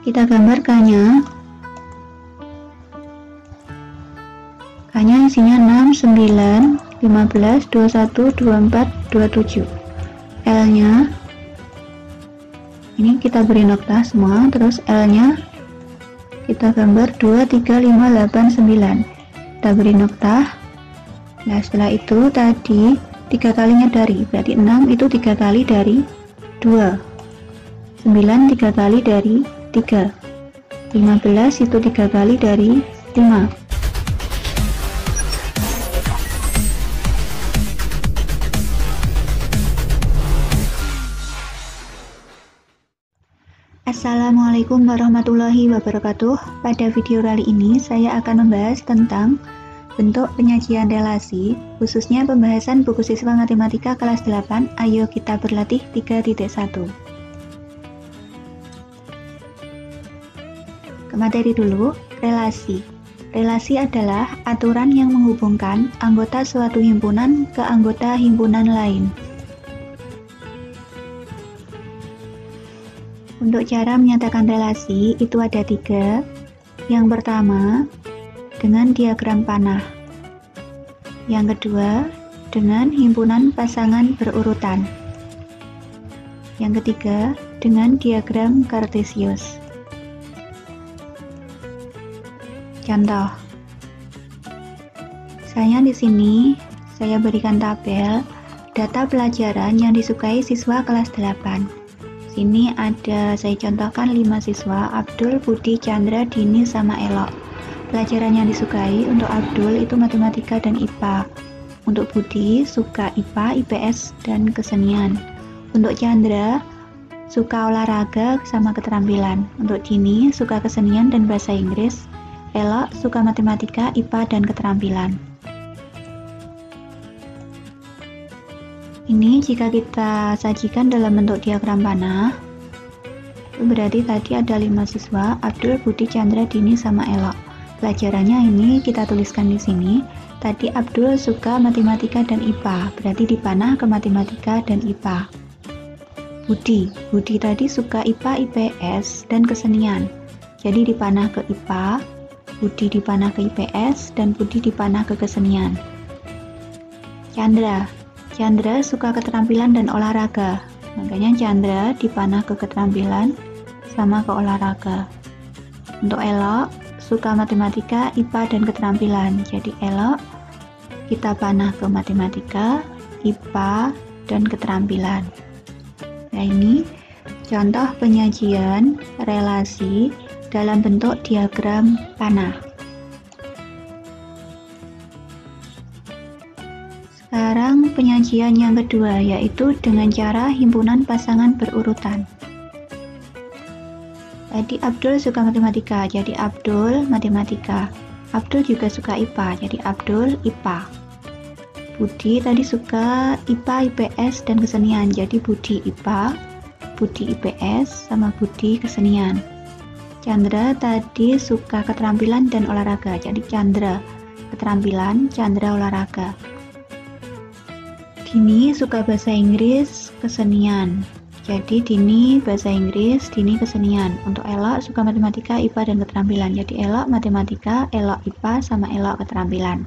Kita gambar K-nya. K-nya isinya 6, 9, 15, 21, 24, 27. L-nya ini kita beri nokta semua, terus L-nya kita gambar 2, 3, 5, 8, 9. Kita beri nokta. Nah, setelah itu tadi 3 kalinya dari, berarti 6 itu 3 kali dari 2, 9 3 kali dari 3, 15 itu 3 kali dari 5. Assalamualaikum warahmatullahi wabarakatuh. Pada video kali ini saya akan membahas tentang bentuk penyajian relasi, khususnya pembahasan buku siswa matematika kelas 8. Ayo kita berlatih 3.1. Ke materi dulu. Relasi. Relasi adalah aturan yang menghubungkan anggota suatu himpunan ke anggota himpunan lain. Untuk cara menyatakan relasi itu ada 3. Yang pertama, dengan diagram panah. Yang kedua, dengan himpunan pasangan berurutan. Yang ketiga, dengan diagram kartesius. Contoh. Di sini saya berikan tabel data pelajaran yang disukai siswa kelas 8. Sini ada saya contohkan 5 siswa, Abdul, Budi, Chandra, Dini, sama Elok. Pelajaran yang disukai untuk Abdul itu matematika dan IPA. Untuk Budi suka IPA, IPS, dan kesenian. Untuk Chandra suka olahraga sama keterampilan. Untuk Dini suka kesenian dan bahasa Inggris. Elok suka matematika, IPA, dan keterampilan. Ini jika kita sajikan dalam bentuk diagram panah, itu berarti tadi ada 5 siswa, Abdul, Budi, Chandra, Dini, sama Elok. Pelajarannya ini kita tuliskan di sini. Tadi Abdul suka matematika dan IPA, berarti dipanah ke matematika dan IPA. Budi tadi suka IPA, IPS, dan kesenian. Jadi dipanah ke IPA, Budi dipanah ke IPS, dan Budi dipanah ke kesenian. Chandra suka keterampilan dan olahraga, makanya Chandra dipanah ke keterampilan sama ke olahraga. Untuk Elok suka matematika, IPA, dan keterampilan, jadi Elok kita panah ke matematika, IPA, dan keterampilan. Nah, ini contoh penyajian relasi dalam bentuk diagram panah. Sekarang penyajian yang kedua, yaitu dengan cara himpunan pasangan berurutan. Tadi Abdul suka matematika, jadi Abdul matematika. Abdul juga suka IPA, jadi Abdul IPA. Budi tadi suka IPA, IPS, dan kesenian, jadi Budi IPA, Budi IPS, sama Budi kesenian. Chandra tadi suka keterampilan dan olahraga, jadi Chandra keterampilan, Chandra olahraga. Dini suka bahasa Inggris, kesenian. Jadi Dini bahasa Inggris, Dini kesenian. Untuk Elok suka matematika, IPA, dan keterampilan. Jadi Elok matematika, Elok IPA, sama Elok keterampilan.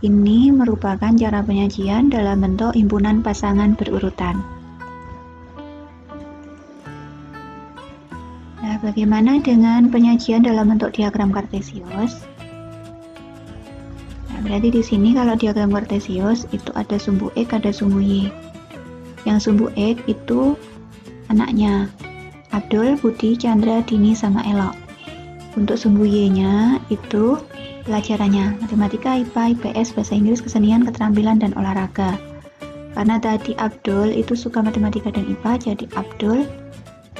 Ini merupakan cara penyajian dalam bentuk himpunan pasangan berurutan. Nah, bagaimana dengan penyajian dalam bentuk diagram kartesius? Berarti di sini kalau diagram kartesius itu ada sumbu X, ada sumbu Y. Yang sumbu X itu anaknya Abdul, Budi, Chandra, Dini, sama Elok. Untuk sumbu Y-nya itu pelajarannya matematika, IPA, IPS, bahasa Inggris, kesenian, keterampilan, dan olahraga. Karena tadi Abdul itu suka matematika dan IPA, jadi Abdul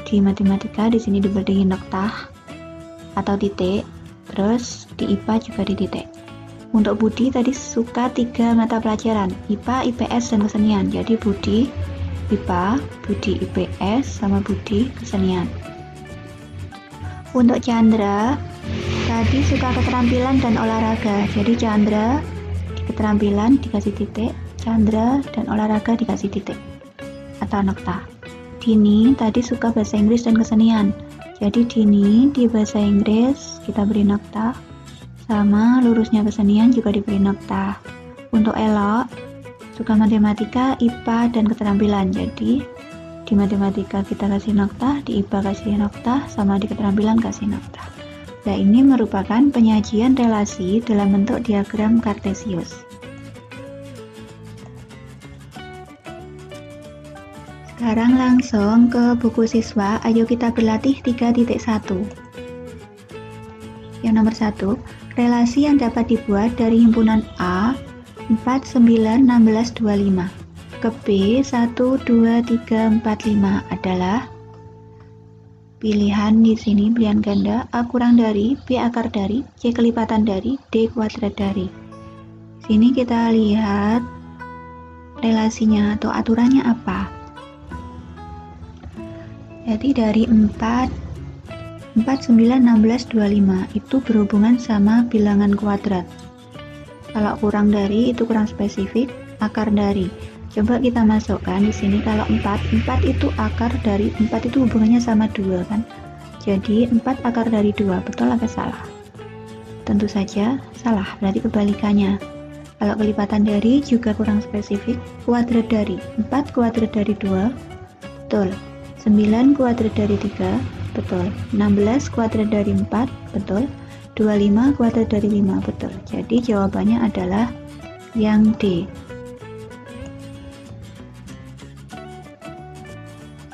di matematika di sini diberi noktah atau titik, terus di IPA juga di titik. Untuk Budi tadi suka 3 mata pelajaran, IPA, IPS, dan kesenian. Jadi Budi IPA, Budi IPS, sama Budi kesenian. Untuk Chandra tadi suka keterampilan dan olahraga. Jadi Chandra di keterampilan dikasih titik, Chandra dan olahraga dikasih titik atau nokta. Dini tadi suka bahasa Inggris dan kesenian. Jadi Dini di bahasa Inggris kita beri nokta, sama lurusnya kesenian juga diberi nokta. Untuk Elo, suka matematika, IPA, dan keterampilan. Jadi di matematika kita kasih nokta, di IPA kasih nokta, sama di keterampilan kasih nokta. Nah, ini merupakan penyajian relasi dalam bentuk diagram kartesius. Sekarang langsung ke buku siswa, ayo kita berlatih 3.1. Yang nomor 1, relasi yang dapat dibuat dari himpunan A 4, 9, 16, 25 ke B 1, 2, 3, 4, 5 adalah pilihan di sini, pilihan ganda, A kurang dari, B akar dari, C kelipatan dari, D kuadrat dari. Sini kita lihat relasinya atau aturannya apa. Jadi dari 4, 9, 16, 25 itu berhubungan sama bilangan kuadrat. Kalau kurang dari itu kurang spesifik, akar dari. Coba kita masukkan di sini kalau 4 itu akar dari 4 itu hubungannya sama 2 kan. Jadi 4 akar dari 2, betul atau salah? Tentu saja salah, berarti kebalikannya. Kalau kelipatan dari juga kurang spesifik, kuadrat dari 4 kuadrat dari 2, betul. 9 kuadrat dari 3, betul. 16 kuadrat dari 4, betul. 25 kuadrat dari 5, betul. Jadi jawabannya adalah yang D.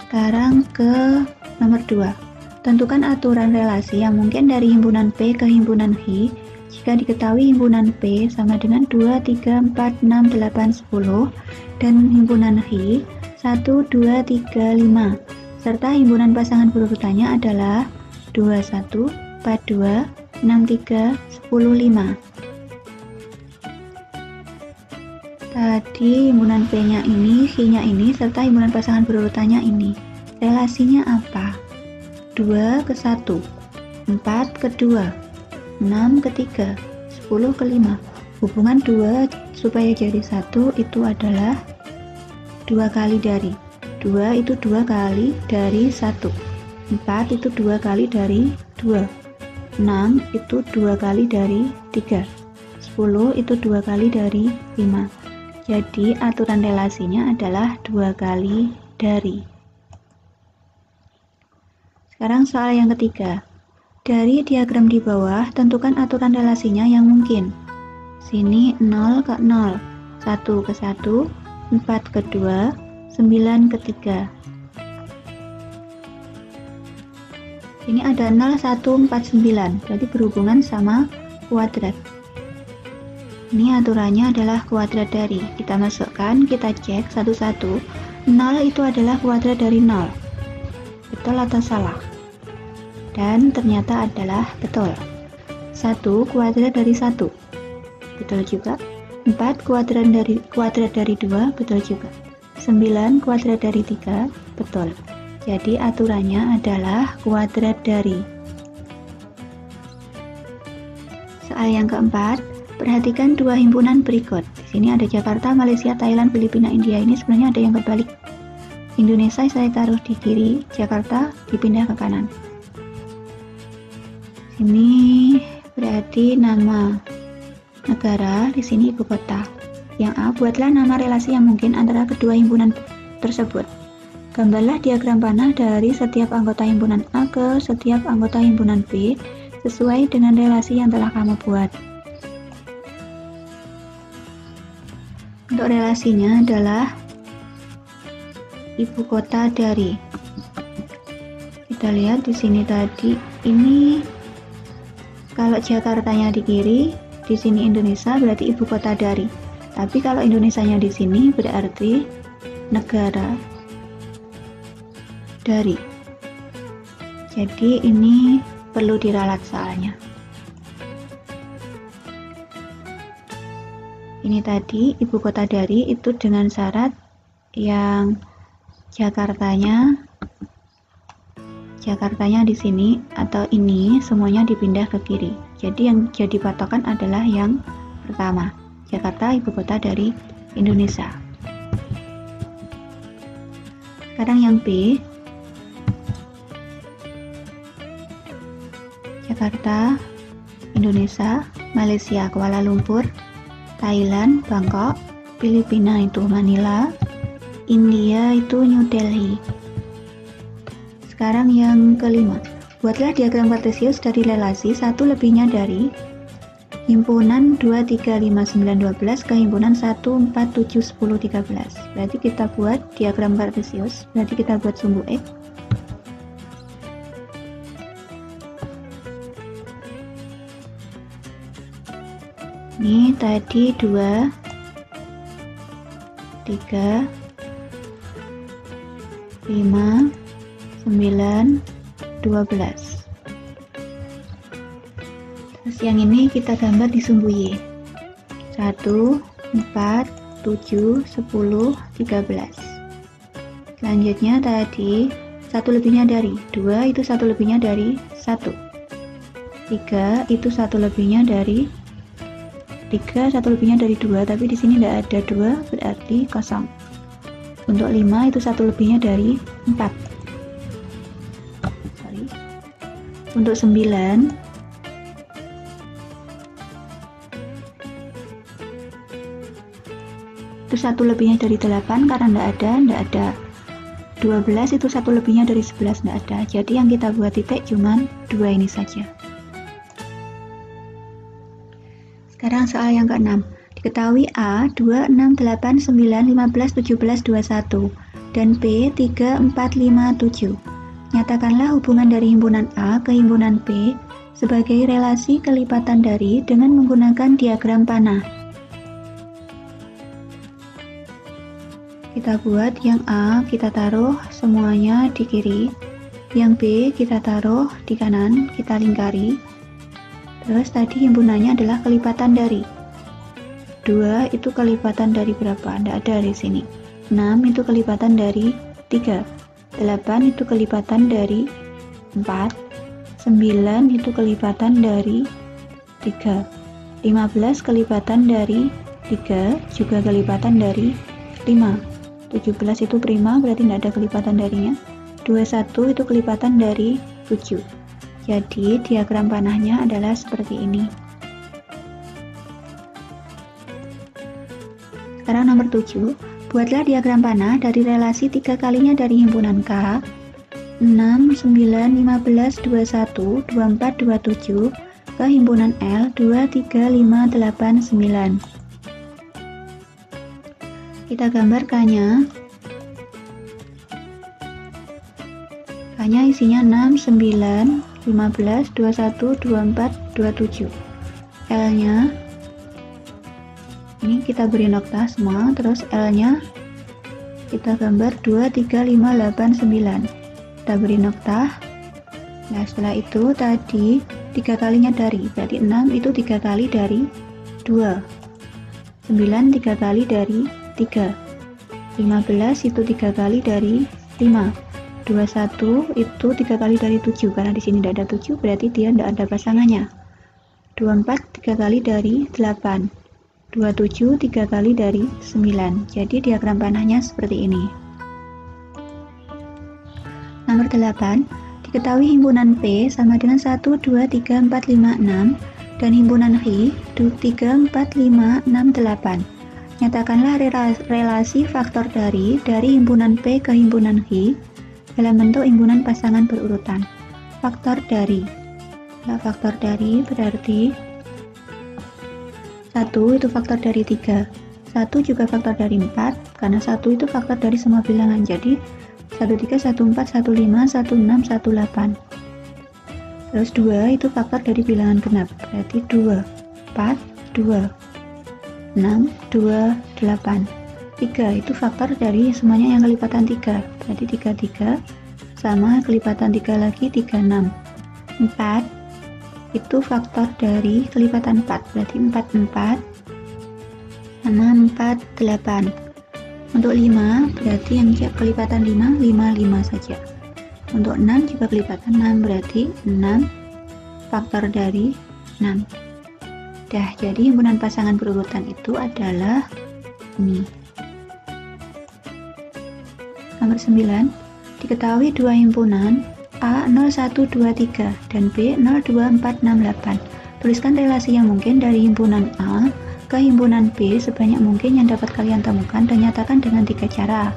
Sekarang ke nomor 2. Tentukan aturan relasi yang mungkin dari himpunan P ke himpunan H jika diketahui himpunan P sama dengan 2, 3, 4, 6, 8, 10 dan himpunan H 1, 2, 3, 5 serta himpunan pasangan berurutannya adalah 21, 42, 63, 10, 5. Tadi himpunan P-nya ini, H-nya ini, serta himpunan pasangan berurutannya ini. Relasinya apa? 2 ke 1, 4 ke 2, 6 ke 3, 10 ke 5. Hubungan 2 supaya jadi 1 itu adalah 2 kali dari. 2 itu 2 kali dari 1. 4 itu 2 kali dari 2. 6 itu 2 kali dari 3. 10 itu 2 kali dari 5. Jadi aturan relasinya adalah 2 kali dari. Sekarang soal yang ketiga. Dari diagram di bawah, tentukan aturan relasinya yang mungkin. Sini 0 ke 0, 1 ke 1, 4 ke 2, 9 ke 3. Ini ada 0, 1, 4, 9, berarti berhubungan sama kuadrat. Ini aturannya adalah kuadrat dari. Kita masukkan, kita cek satu-satu. 0 itu adalah kuadrat dari 0. Betul atau salah? Dan ternyata adalah betul. 1 kuadrat dari 1. Betul juga. 4 kuadrat dari 2, betul juga. 9 kuadrat dari 3, betul. Jadi aturannya adalah kuadrat dari. Soal yang keempat, perhatikan dua himpunan berikut. Di sini ada Jakarta, Malaysia, Thailand, Filipina, India. Ini sebenarnya ada yang kebalik. Indonesia saya taruh di kiri, Jakarta dipindah ke kanan. Sini berarti nama negara, di sini ibu kota. Yang A, buatlah nama relasi yang mungkin antara kedua himpunan tersebut. Gambarlah diagram panah dari setiap anggota himpunan A ke setiap anggota himpunan B sesuai dengan relasi yang telah kamu buat. Untuk relasinya adalah ibu kota dari. Kita lihat di sini tadi, ini kalau Jakartanya di kiri, di sini Indonesia berarti ibu kota dari. Tapi kalau Indonesianya di sini berarti negara dari. Jadi ini perlu diralat soalnya. Ini tadi ibu kota dari itu dengan syarat yang Jakartanya di sini atau ini semuanya dipindah ke kiri. Jadi yang jadi patokan adalah yang pertama. Jakarta ibu kota dari Indonesia. Sekarang yang B. Jakarta, Indonesia, Malaysia, Kuala Lumpur, Thailand, Bangkok, Filipina itu Manila, India itu New Delhi. Sekarang yang kelima, buatlah diagram kartesius dari relasi 1 lebihnya dari himpunan 2, 3, 5, 9, 12 ke himpunan 1, 4, 7, 10, 13. Berarti kita buat diagram kartesius, berarti kita buat sumbu X. Ini tadi 2, 3, 5, 9, 12. Terus yang ini kita gambar di sumbu Y. 1, 4, 7, 10, 13. Selanjutnya tadi 1 lebihnya dari 2 itu 1 lebihnya dari 1. 3 itu 1 lebihnya dari 3, 1 lebihnya dari 2, tapi di sini tidak ada 2, berarti kosong. Untuk 5 itu 1 lebihnya dari 4. Untuk 9 itu 1 lebihnya dari 8 karena tidak ada. 12 itu 1 lebihnya dari 11 tidak ada. Jadi yang kita buat titik cuman 2 ini saja. Sekarang soal yang ke-6. Diketahui A 2, 6, 8, 9, 15, 17, 21 dan B 3, 4, 5, 7. Nyatakanlah hubungan dari himpunan A ke himpunan B sebagai relasi kelipatan dari dengan menggunakan diagram panah. Kita buat yang A kita taruh semuanya di kiri, yang B kita taruh di kanan, kita lingkari. Terus tadi himpunannya adalah kelipatan dari 2 itu kelipatan dari berapa? Tidak ada di sini. 6 itu kelipatan dari 3, 8 itu kelipatan dari 4, 9 itu kelipatan dari 3, 15 kelipatan dari 3, juga kelipatan dari 5, 17 itu prima berarti tidak ada kelipatan darinya, 21 itu kelipatan dari 7. Jadi diagram panahnya adalah seperti ini. Sekarang nomor 7, buatlah diagram panah dari relasi 3 kalinya dari himpunan K 6, 9, 15, 21, 24, 27 ke himpunan L 2, 3, 5, 8, 9. Kita gambar K-nya. K-nya isinya 6, 9, 15, 21, 24, 27. L-nya ini kita beri nokta semua, terus L-nya kita gambar 2, 3, 5, 8, 9. Kita beri nokta. Nah, setelah itu tadi 3 kalinya dari, berarti 6 itu 3 kali dari 2. 9 3 kali dari 3. 15 itu 3 kali dari 5. 21 itu 3 kali dari 7, karena di sini tidak ada 7 berarti dia tidak ada pasangannya. 24 3 kali dari 8. 27 3 kali dari 9. Jadi diagram panahnya seperti ini. Nomor 8, diketahui himpunan P sama dengan 1 2 3 4 5 6 dan himpunan H 3 4 5 6 8. Nyatakanlah relasi faktor dari himpunan P ke himpunan H dalam bentuk himpunan pasangan berurutan. Faktor dari. Nah, faktor dari berarti 1 itu faktor dari 3. 1 juga faktor dari 4, karena 1 itu faktor dari semua bilangan. Jadi 13, 14, 15, 16, 18. Terus 2 itu faktor dari bilangan genap. Berarti 2, 4, 2, 6, 2, 8. 3 itu faktor dari semuanya yang kelipatan 3, berarti 3, 3 sama kelipatan 3 lagi 3, 6. 4 itu faktor dari kelipatan 4, berarti 4, 4 sama 4, 8. Untuk 5 berarti yang kelipatan 5, 5, 5 saja. Untuk 6 juga kelipatan 6, berarti 6 faktor dari 6. Dah, jadi himpunan pasangan berurutan itu adalah ini. Nomor 9, diketahui dua himpunan A 0123 dan B 02468. Tuliskan relasi yang mungkin dari himpunan A ke himpunan B sebanyak mungkin yang dapat kalian temukan dan nyatakan dengan 3 cara.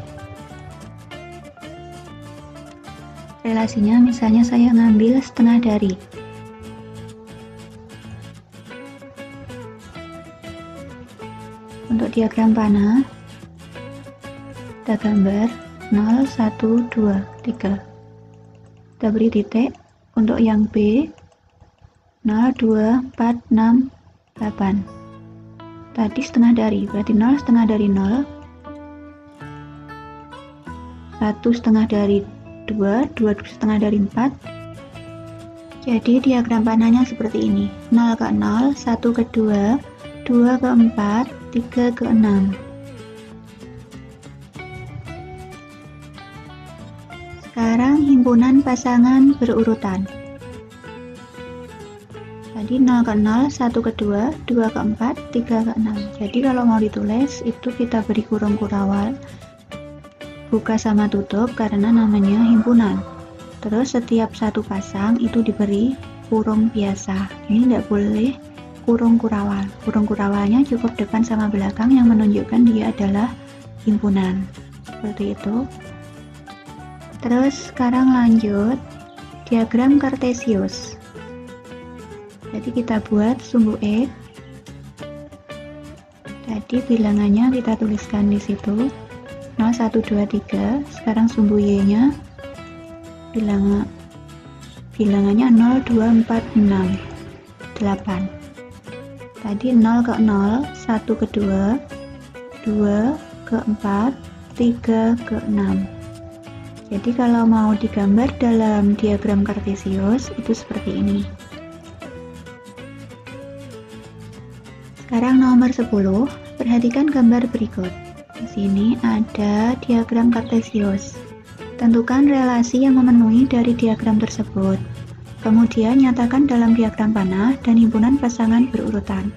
Relasinya misalnya saya ngambil setengah dari. Untuk diagram panah, kita gambar 0, 1, 2, 3. Kita beri titik. Untuk yang B 0, 2, 4, 6, 8. Tadi setengah dari, berarti 0 setengah dari 0, 1 setengah dari 2, 2 setengah dari 4. Jadi diagram panahnya seperti ini. 0 ke 0, 1 ke 2, 2 ke 4, 3 ke 6. Sekarang himpunan pasangan berurutan. Tadi 0 ke 0, 1 ke 2, 2 ke 4, 3 ke 6. Jadi kalau mau ditulis itu kita beri kurung kurawal, buka sama tutup karena namanya himpunan. Terus setiap satu pasang itu diberi kurung biasa. Ini tidak boleh kurung kurawal. Kurung kurawalnya cukup depan sama belakang yang menunjukkan dia adalah himpunan. Seperti itu. Terus sekarang lanjut diagram kartesius. Jadi kita buat sumbu X. Tadi bilangannya kita tuliskan di situ 0, 1, 2, 3. Sekarang sumbu Y-nya bilangannya 0, 2, 4, 6, 8. Tadi 0 ke 0, 1 ke 2, 2 ke 4, 3 ke 6. Jadi kalau mau digambar dalam diagram kartesius itu seperti ini. Sekarang nomor 10, perhatikan gambar berikut. Di sini ada diagram kartesius. Tentukan relasi yang memenuhi dari diagram tersebut. Kemudian nyatakan dalam diagram panah dan himpunan pasangan berurutan.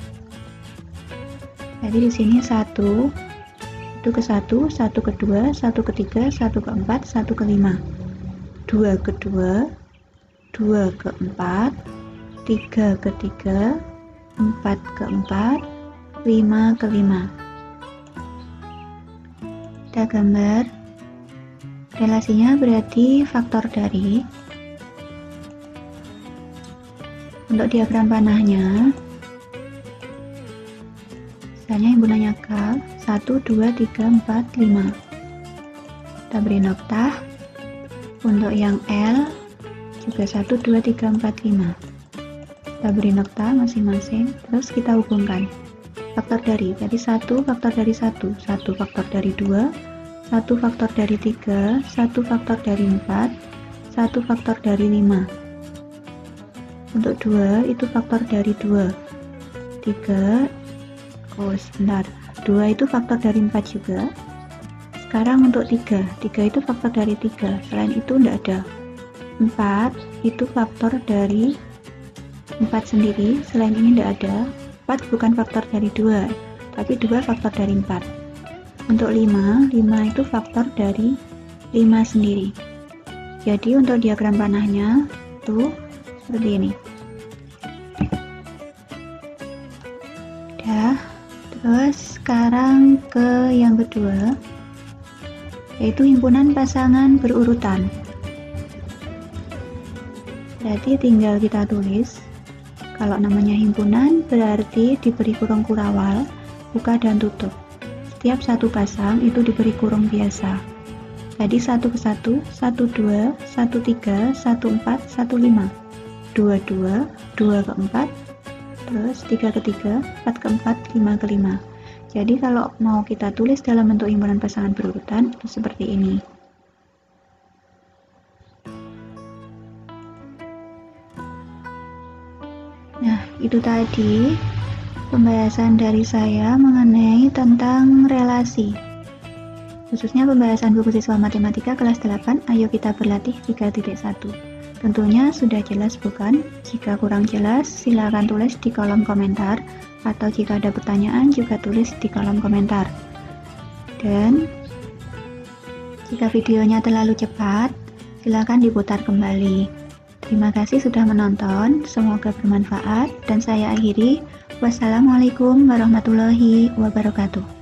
Jadi di sini 1 ke 1, 1 ke 2, 1 ke 3, 1 ke 4, 1 ke 5. 2 ke 2, 2 ke 4, 3 ke 3, 4 ke 4, 5 ke 5. Kita gambar. Relasinya berarti faktor dari. Untuk diagram panahnya, misalnya himpunannya K, 1, 2, 3, 4, 5. Kita beri noktah. Untuk yang L, juga 1, 2, 3, 4, 5. Kita beri noktah masing-masing, terus kita hubungkan. Faktor dari, jadi 1 faktor dari 1, 1 faktor dari 2, 1 faktor dari 3, 1 faktor dari 4, 1 faktor dari 5. Untuk 2 itu faktor dari 2, 3, sebentar, 2 itu faktor dari 4 juga. Sekarang untuk 3 itu faktor dari 3, selain itu tidak ada. 4 itu faktor dari 4 sendiri, selain ini tidak ada. 4 bukan faktor dari 2, tapi 2 faktor dari 4. Untuk 5 itu faktor dari 5 sendiri. Jadi untuk diagram panahnya tuh seperti ini. Udah. Terus sekarang ke yang kedua, yaitu himpunan pasangan berurutan. Berarti tinggal kita tulis. Kalau namanya himpunan berarti diberi kurung kurawal, buka dan tutup. Setiap satu pasang itu diberi kurung biasa. Jadi 1 ke 1, 1, 2, 1, 3, 1, 4, 1, 5. 2, 2, 2 ke 4, terus 3 ke 3, 4 ke 4, 5 ke 5. Jadi kalau mau kita tulis dalam bentuk himpunan pasangan berurutan itu seperti ini. Nah, itu tadi pembahasan dari saya mengenai tentang relasi. Khususnya pembahasan buku siswa matematika kelas 8, ayo kita berlatih 3.1. Tentunya sudah jelas bukan? Jika kurang jelas, silakan tulis di kolom komentar, atau jika ada pertanyaan juga tulis di kolom komentar. Dan jika videonya terlalu cepat, Silakan diputar kembali. Terima kasih sudah menonton, semoga bermanfaat dan saya akhiri. Wassalamualaikum warahmatullahi wabarakatuh.